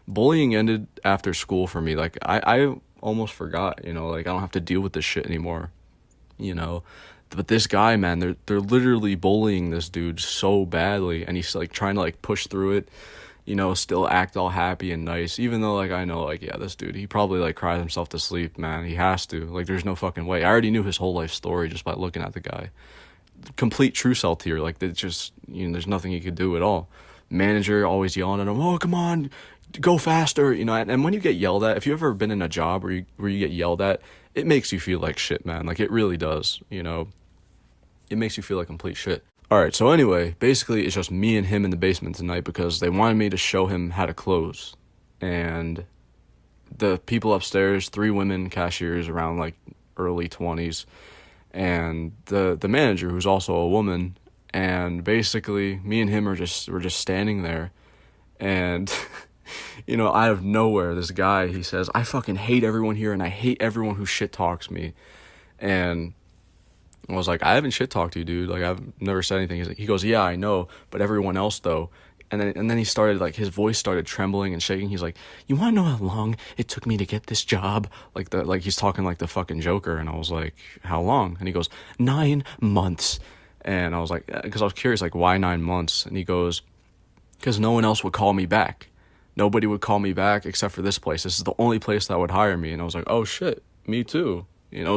bullying ended after school for me. Like I almost forgot, like I don't have to deal with this shit anymore, you know. But this guy, man, they're literally bullying this dude so badly, and he's like trying to like push through it, still act all happy and nice, even though like I know like yeah, this dude, he probably like cries himself to sleep, man. He has to. Like there's no fucking way. I already knew his whole life story just by looking at the guy. Complete true self here. Like there's just there's nothing he could do at all. Manager always yelling at him, "Oh, come on, go faster," and when you get yelled at, if you've ever been in a job where you get yelled at, it makes you feel like shit, man. Like it really does, it makes you feel like complete shit. All right, so anyway, basically it's just me and him in the basement tonight because they wanted me to show him how to close. And the people upstairs, 3 women cashiers around like early 20s, and the manager who's also a woman, and basically me and him we're just standing there, and out of nowhere this guy, he says, "I fucking hate everyone here and I hate everyone who shit talks me." And I was like, "I haven't shit talked you, dude. Like I've never said anything." He goes, "Yeah, I know, but everyone else though." And then he started like his voice started trembling and shaking. He's like, "You want to know how long it took me to get this job?" Like he's talking like the fucking Joker. And I was like, "How long?" And he goes, "9 months." And I was like, because I was curious, like, why 9 months? And he goes, "Because no one else would call me back. Nobody would call me back except for this place. This is the only place that would hire me." And I was like, "Oh shit, me too."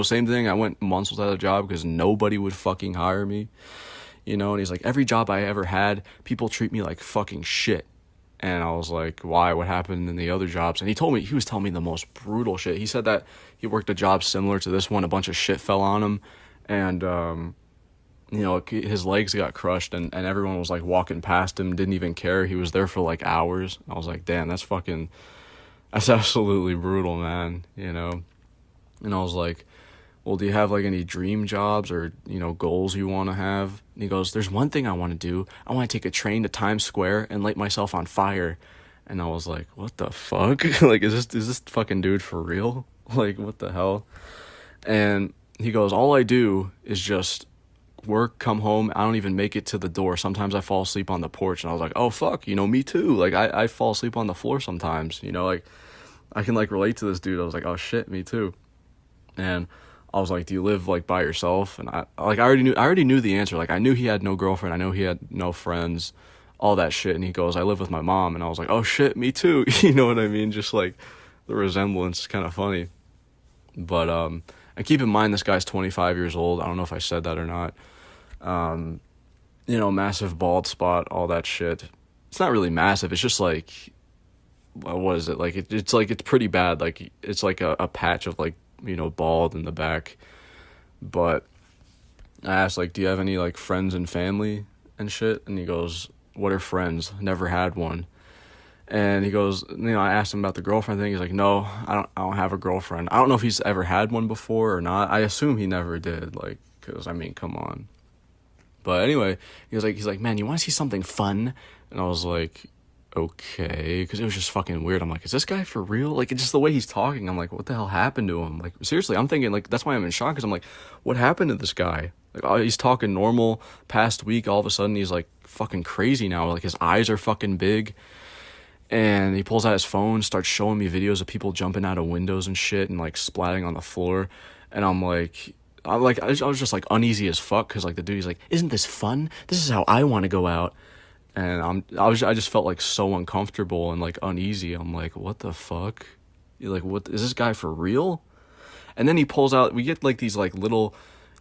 Same thing. I went months without a job because nobody would fucking hire me. And he's like, "Every job I ever had, people treat me like fucking shit." And I was like, "Why? What happened in the other jobs?" And he was telling me the most brutal shit. He said that he worked a job similar to this one. A bunch of shit fell on him. And, his legs got crushed and everyone was like walking past him, didn't even care. He was there for like hours. I was like, damn, that's absolutely brutal, man. And I was like, "Well, do you have like any dream jobs or, goals you want to have?" And he goes, "There's one thing I want to do. I want to take a train to Times Square and light myself on fire." And I was like, what the fuck? Like, is this fucking dude for real? Like, what the hell? And he goes, "All I do is just work, come home. I don't even make it to the door. Sometimes I fall asleep on the porch." And I was like, "Oh, fuck, me too. Like, I fall asleep on the floor sometimes, like, I can, like, relate to this dude." I was like, "Oh, shit, me too." And I was like, "Do you live, like, by yourself?" And I already knew the answer. Like, I knew he had no girlfriend. I know he had no friends, all that shit. And he goes, "I live with my mom." And I was like, "Oh, shit, me too." You know what I mean? Just, like, the resemblance is kind of funny. But, and keep in mind, this guy's 25 years old. I don't know if I said that or not. Massive bald spot, all that shit. It's not really massive. It's just like, what is it? Like, it's like, it's pretty bad. Like, it's like a patch of like, bald in the back. But I asked, like, "Do you have any like friends and family and shit?" And he goes, "What are friends? Never had one." And he goes, I asked him about the girlfriend thing. He's like, "No, I don't have a girlfriend." I don't know if he's ever had one before or not. I assume he never did, like, because, I mean, come on. But anyway, he's like, "Man, you want to see something fun?" And I was like, "Okay," because it was just fucking weird. I'm like, "Is this guy for real?" Like, it's just the way he's talking. I'm like, what the hell happened to him? Like, seriously, I'm thinking, like, that's why I'm in shock, because I'm like, what happened to this guy? Like, oh, he's talking normal past week, all of a sudden he's like fucking crazy now. Like, his eyes are fucking big. And he pulls out his phone, starts showing me videos of people jumping out of windows and shit and like splatting on the floor. And I was just like uneasy as fuck, because like the dude, he's like, "Isn't this fun? This is how I want to go out." And I just felt like so uncomfortable and like uneasy. I'm like, what the fuck? You're like, what is this guy for real? And then he pulls out, we get like these like little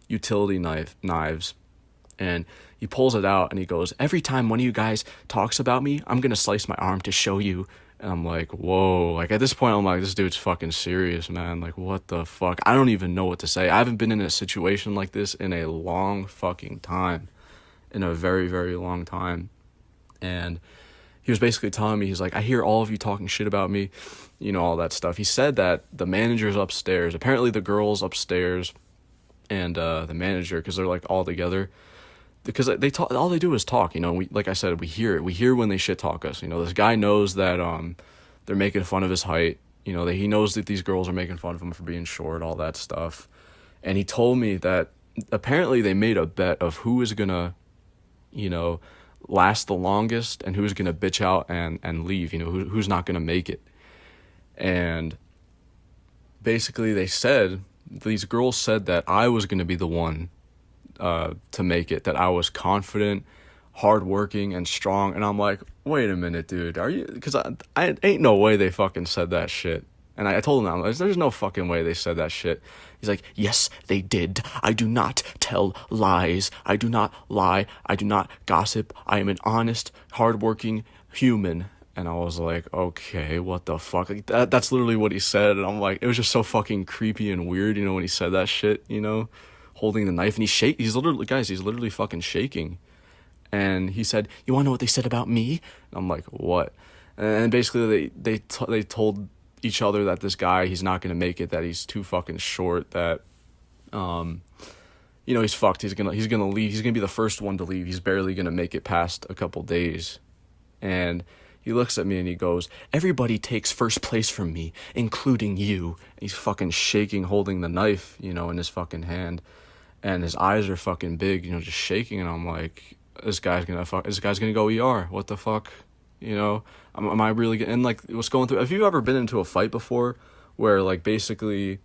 utility knives, and he pulls it out and he goes, "Every time one of you guys talks about me, I'm gonna slice my arm to show you." And I'm like, whoa. Like, at this point, I'm like, this dude's fucking serious, man. Like, what the fuck? I don't even know what to say. I haven't been in a situation like this in a long fucking time. In a very, very long time. And he was basically telling me, he's like, "I hear all of you talking shit about me," all that stuff. He said that the manager's upstairs. Apparently the girl's upstairs and the manager, because they're like all together. Because they talk, all they do is talk, we, like I said, we hear it. We hear when they shit talk us. This guy knows that they're making fun of his height. That he knows that these girls are making fun of him for being short, all that stuff. And he told me that apparently they made a bet of who is gonna, last the longest and who's gonna bitch out and leave, you know, who's not gonna make it. And basically these girls said that I was gonna be the one to make it, that I was confident, hardworking, and strong. And I'm like, wait a minute, dude, are you? Because I ain't no way they fucking said that shit. And I told him, there's no fucking way they said that shit. He's like, yes, they did. I do not tell lies. I do not lie. I do not gossip. I am an honest, hardworking human. And I was like, okay, what the fuck? Like, that's literally what he said. And I'm like, it was just so fucking creepy and weird, you know, when he said that shit, you know, holding the knife. And he's literally fucking shaking. And he said, you want to know what they said about me? And I'm like, what? And basically they told each other that this guy, he's not going to make it, that he's too fucking short, that you know, he's fucked. He's gonna leave. He's gonna be the first one to leave. He's barely gonna make it past a couple days. And he looks at me and he goes, everybody takes first place from me, including you. And he's fucking shaking, holding the knife, you know, in his fucking hand, and his eyes are fucking big, you know, just shaking. And I'm like, this guy's gonna go ER. What the fuck? You know, am I really getting, like, what's going through? Have you ever been into a fight before where, like, basically,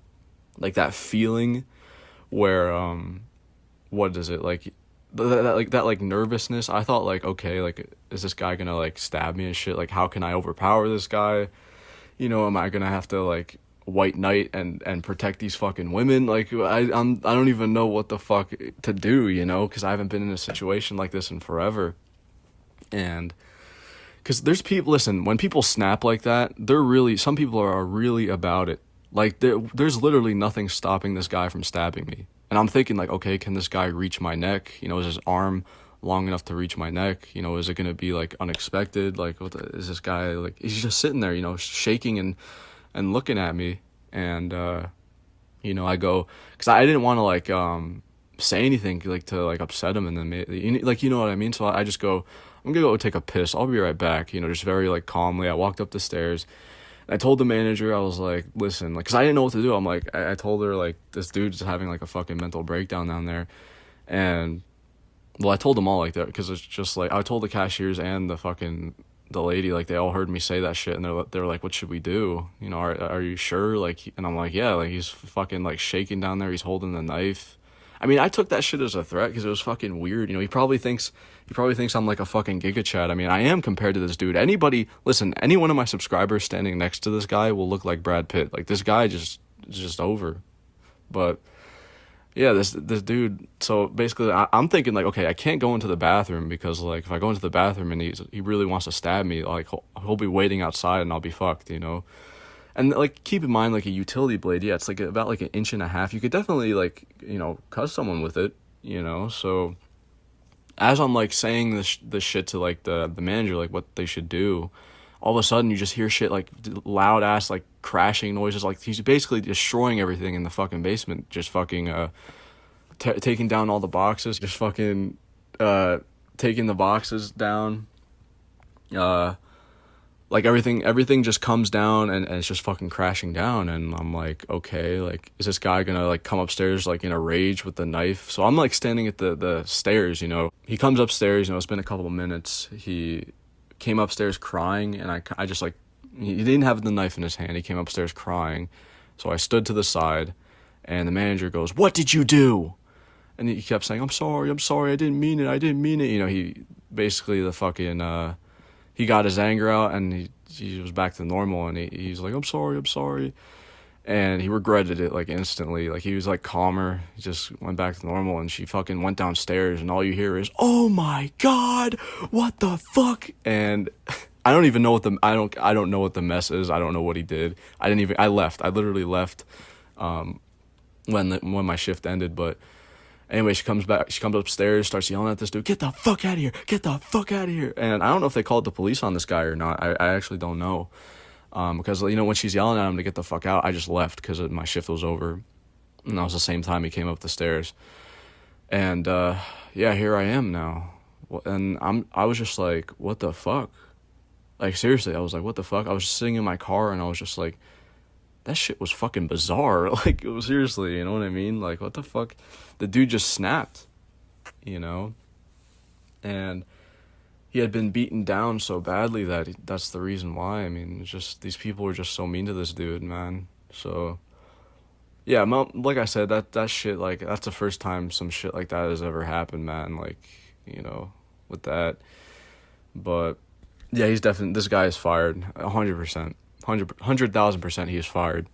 like, that feeling where, what is it, like, that nervousness? I thought, like, okay, like, is this guy gonna, like, stab me and shit? Like, how can I overpower this guy? You know, am I gonna have to, like, white knight and protect these fucking women? Like, I don't even know what the fuck to do, you know, because I haven't been in a situation like this in forever. And because there's people, listen, when people snap like that, some people are really about it. Like, there's literally nothing stopping this guy from stabbing me. And I'm thinking, like, okay, can this guy reach my neck? You know, is his arm long enough to reach my neck? You know, is it going to be, like, unexpected? Like, is this guy, like, he's just sitting there, you know, shaking and looking at me. And, you know, I go, because I didn't want to, like, say anything, like, to, like, upset him. And then, like, you know what I mean? So I just go, I'm gonna go take a piss. I'll be right back. You know, just very, like, calmly. I walked up the stairs. I told the manager, I was like, listen, like, because I didn't know what to do. I'm like, I told her, like, this dude's having, like, a fucking mental breakdown down there. And, well, I told them all like that, because it's just, like, I told the cashiers and the lady, like, they all heard me say that shit. And they're like, what should we do? You know, are you sure? Like, and I'm like, yeah, like, he's fucking, like, shaking down there. He's holding the knife. I mean, I took that shit as a threat because it was fucking weird. You know, he probably thinks I'm like a fucking Giga Chad. I mean, I am compared to this dude. Listen, any one of my subscribers standing next to this guy will look like Brad Pitt. Like, this guy just over. But yeah, this dude. So basically, I'm thinking, like, okay, I can't go into the bathroom because, like, if I go into the bathroom and he really wants to stab me, like, he'll be waiting outside and I'll be fucked, you know. And, like, keep in mind, like, a utility blade, yeah, it's, like, about, like, 1.5 inches. You could definitely, like, you know, cut someone with it, you know. So as I'm, like, saying this shit to, like, the manager, like, what they should do, all of a sudden you just hear shit, like, loud ass, like, crashing noises. Like, he's basically destroying everything in the fucking basement, just fucking taking down all the boxes, just fucking taking the boxes down. Like, everything just comes down and it's just fucking crashing down. And I'm like, okay, like, is this guy gonna, like, come upstairs, like, in a rage with the knife? So I'm, like, standing at the stairs, you know. He comes upstairs, you know, it's been a couple of minutes. He came upstairs crying, and I just, like, he didn't have the knife in his hand. He came upstairs crying. So I stood to the side, and the manager goes, what did you do? And he kept saying, I'm sorry, I didn't mean it. You know, he basically, the fucking, he got his anger out, and he was back to normal, and he's like, I'm sorry. And he regretted it, like, instantly. Like, he was, like, calmer. He just went back to normal, and she fucking went downstairs, and all you hear is, oh my God, what the fuck? And I don't even know I don't know what the mess is. I don't know what he did. I left. I literally left when my shift ended. But anyway, she comes upstairs, starts yelling at this dude, get the fuck out of here. And I don't know if they called the police on this guy or not. I actually don't know. Because, you know, when she's yelling at him to get the fuck out, I just left because my shift was over. And that was the same time he came up the stairs. And, yeah, here I am now. And I was just like, what the fuck? Like, seriously, I was like, what the fuck? I was just sitting in my car, and I was just like, that shit was fucking bizarre. Like, it was, seriously, you know what I mean? Like, what the fuck? The dude just snapped, you know? And he had been beaten down so badly that that's the reason why. I mean, it's just these people are just so mean to this dude, man. So yeah, like I said, that shit, like that's the first time some shit like that has ever happened, man. Like, you know, with that. But yeah, he's definitely, this guy is fired, 100%, 100,000% he is fired.